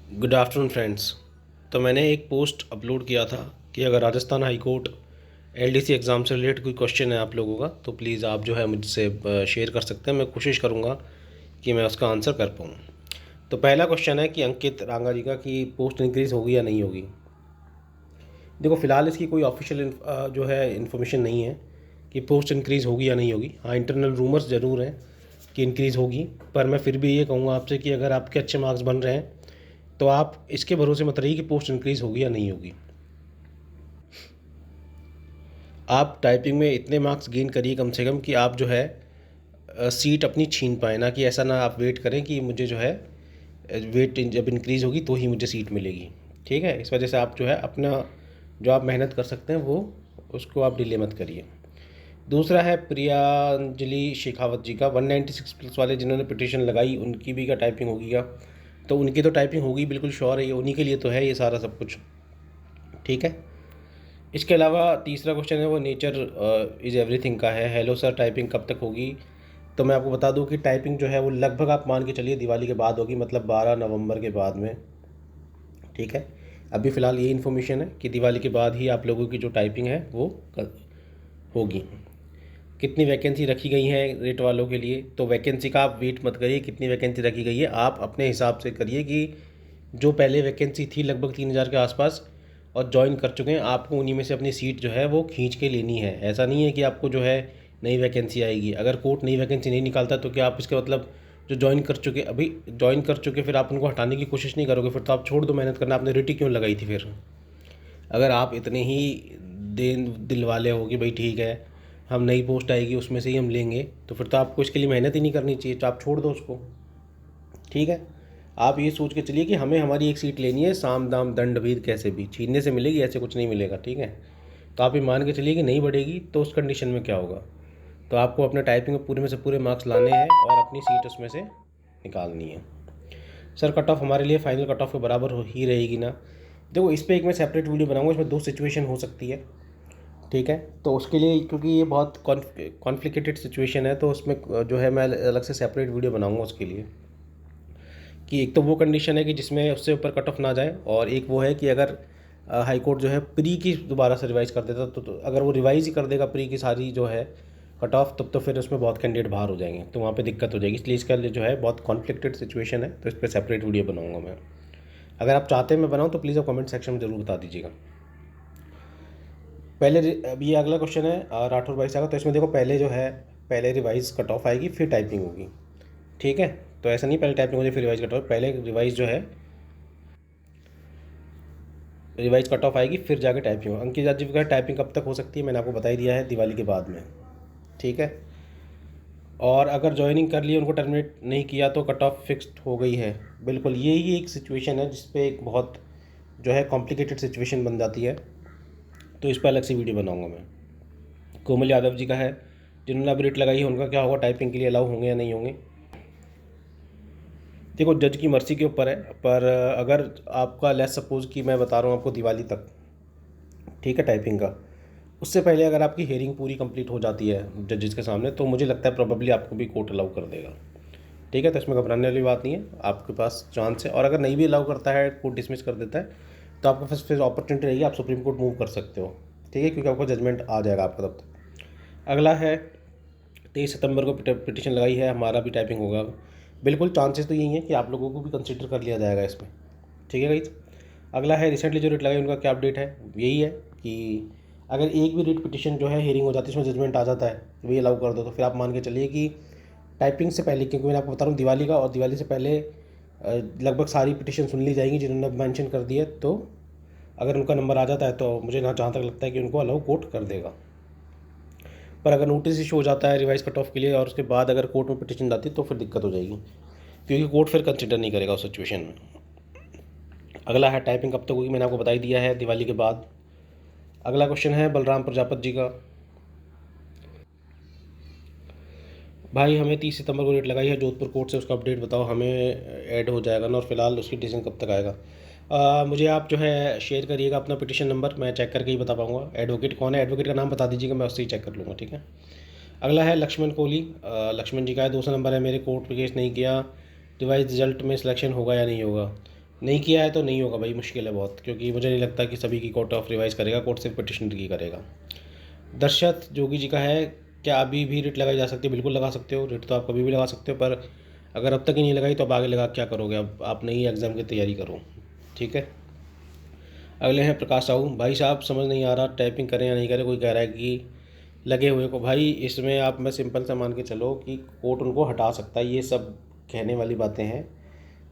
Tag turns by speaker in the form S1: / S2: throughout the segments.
S1: Good afternoon friends. तो मैंने एक पोस्ट अपलोड किया था कि अगर Rajasthan high court LDC exam से रिलेटेड कोई क्वेश्चन है आप लोगों का तो प्लीज़ आप जो है मुझसे शेयर कर सकते हैं। मैं कोशिश करूँगा कि मैं उसका आंसर कर पाऊँ। तो पहला क्वेश्चन है कि अंकित रांगा जी का कि पोस्ट इंक्रीज़ होगी या नहीं होगी। देखो फ़िलहाल इसकी कोई ऑफिशियल जो है इन्फॉर्मेशन नहीं है कि पोस्ट इंक्रीज़ होगी या नहीं होगी। हाँ, इंटरनल रूमर्स ज़रूर हैं कि इंक्रीज़ होगी, पर मैं फिर भी ये कहूँगा आपसे कि अगर आपके अच्छे मार्क्स बन रहे हैं तो आप इसके भरोसे मत रहिए कि पोस्ट इंक्रीज़ होगी या नहीं होगी। आप टाइपिंग में इतने मार्क्स गेन करिए कम से कम कि आप जो है सीट अपनी छीन पाए, ना कि ऐसा ना आप वेट करें कि मुझे जो है वेट जब इंक्रीज़ होगी तो ही मुझे सीट मिलेगी। ठीक है, इस वजह से आप जो है अपना जो आप मेहनत कर सकते हैं वो उसको आप डिले मत करिए। दूसरा है प्रियांजलि शेखावत जी का 196 प्लस वाले जिन्होंने पिटीशन लगाई उनकी भी क्या टाइपिंग होगी क्या। तो उनकी तो टाइपिंग होगी, बिल्कुल श्योर है, ये उन्हीं के लिए तो है ये सारा सब कुछ। ठीक है। इसके अलावा तीसरा क्वेश्चन है वो नेचर इज़ एवरीथिंग का है। हेलो सर, टाइपिंग कब तक होगी। तो मैं आपको बता दूं कि टाइपिंग जो है वो लगभग आप मान के चलिए दिवाली के बाद होगी, मतलब 12 नवंबर के बाद में। ठीक है, अभी फ़िलहाल ये इन्फॉर्मेशन है कि दिवाली के बाद ही आप लोगों की जो टाइपिंग है वो होगी। कितनी वैकेंसी रखी गई हैं रेट वालों के लिए, तो वैकेंसी का आप वेट मत करिए कितनी वैकेंसी रखी गई है, आप अपने हिसाब से करिए कि जो पहले वैकेंसी थी लगभग 3,000 के आसपास और ज्वाइन कर चुके हैं, आपको उन्हीं में से अपनी सीट जो है वो खींच के लेनी है। ऐसा नहीं है कि आपको जो है नई वैकेंसी आएगी। अगर कोर्ट नई वैकेंसी नहीं निकालता तो क्या आप इसका मतलब जो ज्वाइन कर चुके फिर आप उनको हटाने की कोशिश नहीं करोगे। फिर तो आप छोड़ दो मेहनत करना, आपने रिटी क्यों लगाई थी फिर। अगर आप इतने ही देन दिल वाले हो कि भाई ठीक है हम नई पोस्ट आएगी उसमें से ही हम लेंगे, तो फिर तो आपको इसके लिए मेहनत ही नहीं करनी चाहिए, तो आप छोड़ दो उसको। ठीक है, आप ये सोच के चलिए कि हमें हमारी एक सीट लेनी है, साम दाम दंड भेद कैसे भी छीनने से मिलेगी, ऐसे कुछ नहीं मिलेगा। ठीक है, तो आप ये मान के चलिए कि नहीं बढ़ेगी तो उस कंडीशन में क्या होगा, तो आपको अपने टाइपिंग में पूरे में से पूरे मार्क्स लाने हैं और अपनी सीट उसमें से निकालनी है। सर कट ऑफ हमारे लिए फाइनल कट ऑफ के बराबर हो ही रहेगी ना। देखो इस पर एक मैं सेपरेट वीडियो बनाऊंगा, इसमें दो सिचुएशन हो सकती है। ठीक है, तो उसके लिए क्योंकि ये बहुत कॉन्फ्लिकेटेड सिचुएशन है तो उसमें जो है मैं अलग से सेपरेट वीडियो बनाऊंगा उसके लिए कि एक तो वो कंडीशन है कि जिसमें उससे ऊपर कट ऑफ ना जाए, और एक वो है कि अगर हाई कोर्ट जो है प्री की दोबारा से रिवाइज़ कर देता तो अगर वो रिवाइज़ ही कर देगा प्री की सारी जो है कट ऑफ, तब तो फिर उसमें बहुत कैंडिडेट बाहर हो जाएंगे, तो वहाँ पे दिक्कत हो जाएगी। इसलिए इसका लिए जो है बहुत कॉन्फ्लिक्टेड सिचुएशन है, तो इस पर सेपरेट वीडियो बनाऊँगा मैं। अगर आप चाहते हैं मैं बनाऊँ तो प्लीज़ आप कमेंट सेक्शन में ज़रूर बता दीजिएगा। पहले अब ये अगला क्वेश्चन है राठौर भाई साहब का, तो इसमें देखो पहले जो है पहले रिवाइज कट ऑफ आएगी फिर टाइपिंग होगी। ठीक है, तो ऐसा नहीं पहले टाइपिंग होगी फिर रिवाइज कट ऑफ, पहले रिवाइज जो है रिवाइज कट ऑफ आएगी फिर जाके टाइपिंग होगा। अंकित जी का टाइपिंग कब तक हो सकती है, मैंने आपको बता ही दिया है, दिवाली के बाद में। ठीक है, और अगर ज्वाइनिंग कर लिए उनको टर्मिनेट नहीं किया तो कट ऑफ फिक्स्ड हो गई है। बिल्कुल यही एक सिचुएशन है जिसपे एक बहुत जो है कॉम्प्लिकेटेड सिचुएशन बन जाती है, तो इस पर अलग से वीडियो बनाऊंगा मैं। कोमल यादव जी का है, जिन्होंने अब रेट लगाई है उनका क्या होगा, टाइपिंग के लिए अलाउ होंगे या नहीं होंगे। देखो जज की मर्जी के ऊपर है, पर अगर आपका लेस सपोज़ कि मैं बता रहा हूँ आपको दिवाली तक, ठीक है, टाइपिंग का, उससे पहले अगर आपकी हेयरिंग पूरी कंप्लीट हो जाती है जजेस के सामने तो मुझे लगता है प्रोबेबली आपको भी कोर्ट अलाउ कर देगा। ठीक है, तो इसमें घबराने वाली बात नहीं है, आपके पास चांस है। और अगर नहीं भी अलाउ करता है, कोर्ट डिसमिस कर देता है, तो आपके पास फिर अपॉर्चुनिटी रहेगी, आप सुप्रीम कोर्ट मूव कर सकते हो। ठीक है, क्योंकि आपका जजमेंट आ जाएगा आपका तब तक। अगला है 23 सितंबर को पिटिशन लगाई है, हमारा भी टाइपिंग होगा। बिल्कुल चांसेस तो यही है कि आप लोगों को भी कंसिडर कर लिया जाएगा इसमें। ठीक है गाइस। अगला है रिसेंटली जो रेट लगाई उनका क्या अपडेट है। यही है कि अगर एक भी रेट पिटिशन जो है हेयरिंग हो जाती है, उसमें जजमेंट आ जाता है, वही अलाउ कर दो, तो फिर आप मान के चलिए कि टाइपिंग से पहले, क्योंकि मैंने आपको बता रहा हूँ दिवाली का, और दिवाली से पहले लगभग सारी पिटिशन सुन ली जाएंगी जिन्होंने मेंशन कर दी है, तो अगर उनका नंबर आ जाता है तो मुझे ना जहाँ तक लगता है कि उनको अलाउ कोर्ट कर देगा। पर अगर नोटिस इशू हो जाता है रिवाइज कट ऑफ के लिए और उसके बाद अगर कोर्ट में पिटिशन जाती है तो फिर दिक्कत हो जाएगी, क्योंकि कोर्ट फिर कंसिडर नहीं करेगा उस सिचुएशन में। अगला है टाइपिंग कब तक होगी, मैंने आपको बता ही दिया है, दिवाली के बाद। अगला क्वेश्चन है बलराम प्रजापत जी का, भाई हमें 30 सितंबर को रेट लगाई है जोधपुर कोर्ट से, उसका अपडेट बताओ, हमें ऐड हो जाएगा ना, और फिलहाल उसकी डिसीजन कब तक आएगा। मुझे आप जो है शेयर करिएगा अपना पिटिशन नंबर, मैं चेक करके ही बता पाऊँगा। एडवोकेट कौन है, एडवोकेट का नाम बता दीजिएगा, मैं उससे ही चेक कर लूँगा। ठीक है। अगला है लक्ष्मण कोहली, लक्ष्मण जी का है, दूसरा नंबर है, मेरे कोर्ट में केस नहीं किया, रिवाइज रिजल्ट में सिलेक्शन होगा या नहीं होगा। नहीं किया है तो नहीं होगा भाई, मुश्किल है बहुत, क्योंकि मुझे नहीं लगता कि सभी की कोर्ट ऑफ रिवाइज करेगा, कोर्ट सिर्फ पिटिशन की करेगा। दर्शत जोगी जी का है, क्या अभी भी रिट लगाई जा सकती है? बिल्कुल लगा सकते हो, रिट तो आप कभी भी लगा सकते हो, पर अगर अब तक ही नहीं लगाई तो अब आगे लगा क्या करोगे? अब आप नई एग्ज़ाम की तैयारी करो, ठीक है। अगले हैं प्रकाश साहू। भाई साहब समझ नहीं आ रहा टाइपिंग करें या नहीं करें, कोई कह रहा है कि लगे हुए को। भाई इसमें आप, मैं सिंपल सा मान के चलो कि कोर्ट उनको हटा सकता है, ये सब कहने वाली बातें हैं।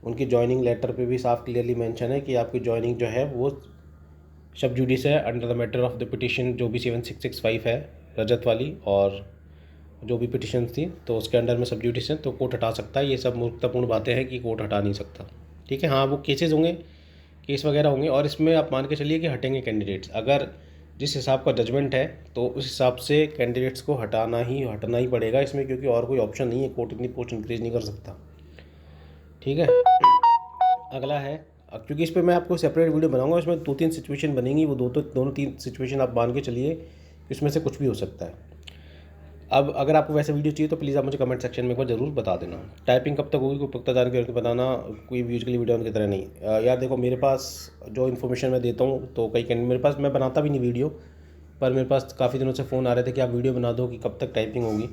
S1: उनकी जॉइनिंग लेटर पे भी साफ क्लियरली मेंशन है कि आपकी जॉइनिंग जो है वो सब जुडिस है under the matter of the petition, जो भी 7665 है रजत वाली, और जो भी पिटिशन थी तो उसके अंडर में सब जुडिस है, तो कोर्ट हटा सकता है। ये सब मूर्खतापूर्ण बातें हैं कि कोर्ट हटा नहीं सकता, ठीक है। हाँ वो केसेस होंगे, केस वगैरह होंगे, और इसमें आप मान के चलिए कि हटेंगे कैंडिडेट्स। अगर जिस हिसाब का जजमेंट है तो उस हिसाब से कैंडिडेट्स को हटना ही पड़ेगा इसमें, क्योंकि और कोई ऑप्शन नहीं है, कोर्ट इतनी पोस्ट इंक्रीज नहीं कर सकता, ठीक है। अगला है, अब क्योंकि इस पर मैं आपको सेपरेट वीडियो बनाऊंगा, इसमें 2-3 सिचुएशन बनेंगी, वो दोनों तीन सिचुएशन आप मान के चलिए कि इसमें से कुछ भी हो सकता है। अब अगर आपको वैसे वीडियो चाहिए तो प्लीज़ आप मुझे कमेंट सेक्शन में एक बार ज़रूर बता देना। टाइपिंग कब तक होगी कोई पुख्ता जानकारी तो बताना, कोई व्यूज के लिए वीडियो की तरह नहीं। यार देखो, मेरे पास जो इन्फॉर्मेशन मैं देता हूँ तो कई मेरे पास, मैं बनाता भी नहीं वीडियो, पर मेरे पास काफ़ी दिनों से फ़ोन आ रहे थे कि आप वीडियो बना दो कि कब तक टाइपिंग होगी।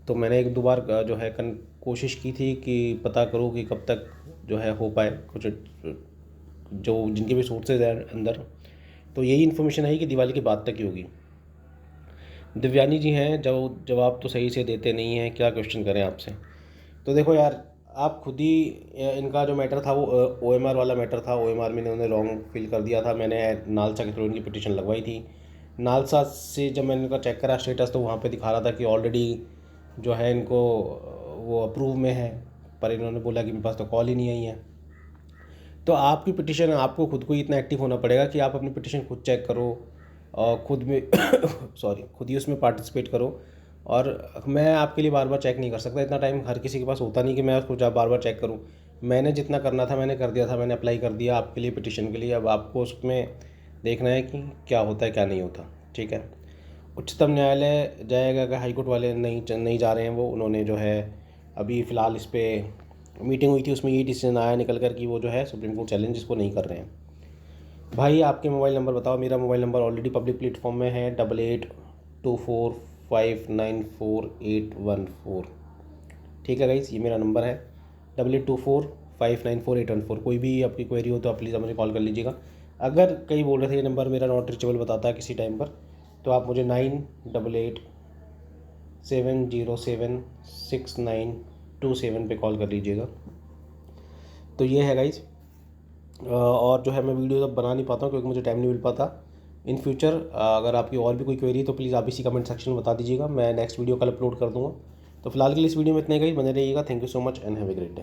S1: तो मैंने 1-2 बार जो है कोशिश की थी कि पता करूँ कि कब तक जो है हो पाए, कुछ जो जिनके भी सोर्सेज हैं अंदर। तो यही इन्फॉर्मेशन है कि दिवाली के बाद तक ही होगी। दिव्यानी जी हैं, जो जवाब तो सही से देते नहीं हैं, क्या क्वेश्चन करें आपसे? तो देखो यार, आप खुद ही, इनका जो मैटर था वो OMR वाला मैटर था, OMR में इन्होंने रॉन्ग फिल कर दिया था। मैंने नालसा के थ्रू इनकी पिटिशन लगवाई थी। नालसा से जब मैंने इनका चेक करा स्टेटस तो वहाँ पे दिखा रहा था कि ऑलरेडी जो है इनको वो अप्रूव में है, पर इन्होंने बोला कि मेरे पास तो कॉल ही नहीं आई है। तो आपकी पिटिशन, आपको खुद को ही इतना एक्टिव होना पड़ेगा कि आप अपनी पिटिशन खुद चेक करो और खुद में सॉरी, खुद ही उसमें पार्टिसिपेट करो। और मैं आपके लिए बार बार चेक नहीं कर सकता, इतना टाइम हर किसी के पास होता नहीं कि मैं उसको बार बार चेक करूं। मैंने जितना करना था मैंने कर दिया था, मैंने अप्लाई कर दिया आपके लिए पिटिशन के लिए। अब आपको उसमें देखना है कि क्या होता है क्या नहीं होता, ठीक है। उच्चतम न्यायालय जाएगा कि हाईकोर्ट वाले नहीं जा रहे हैं, वो उन्होंने जो है अभी फ़िलहाल इस पर मीटिंग हुई थी, उसमें ये डिसीजन आया निकल कर कि वो जो है सुप्रीम कोर्ट चैलेंज इसको नहीं कर रहे हैं। भाई आपके मोबाइल नंबर बताओ। मेरा mobile number already public platform में है, 8824594814। ठीक है गाइस, ये मेरा नंबर है 8824594814। कोई भी आपकी क्वेरी हो तो आप प्लीज़ मुझे कॉल कर लीजिएगा। अगर कई बोल रहे थे ये नंबर मेरा नॉट रीचेबल बताता है किसी टाइम पर, तो आप मुझे 9887076927 पे कॉल कर लीजिएगा। तो ये है गाइस। और जो है मैं वीडियो अब बना नहीं पाता हूँ क्योंकि मुझे टाइम नहीं मिल पाता। इन फ्यूचर अगर आपकी और भी कोई क्वेरी है तो प्लीज़ आप इसी कमेंट सेक्शन में बता दीजिएगा, मैं नेक्स्ट वीडियो कल अपलोड कर दूँगा। तो फिलहाल के लिए इस वीडियो में इतना ही, बने रहिएगा। Thank you so much and have a great day.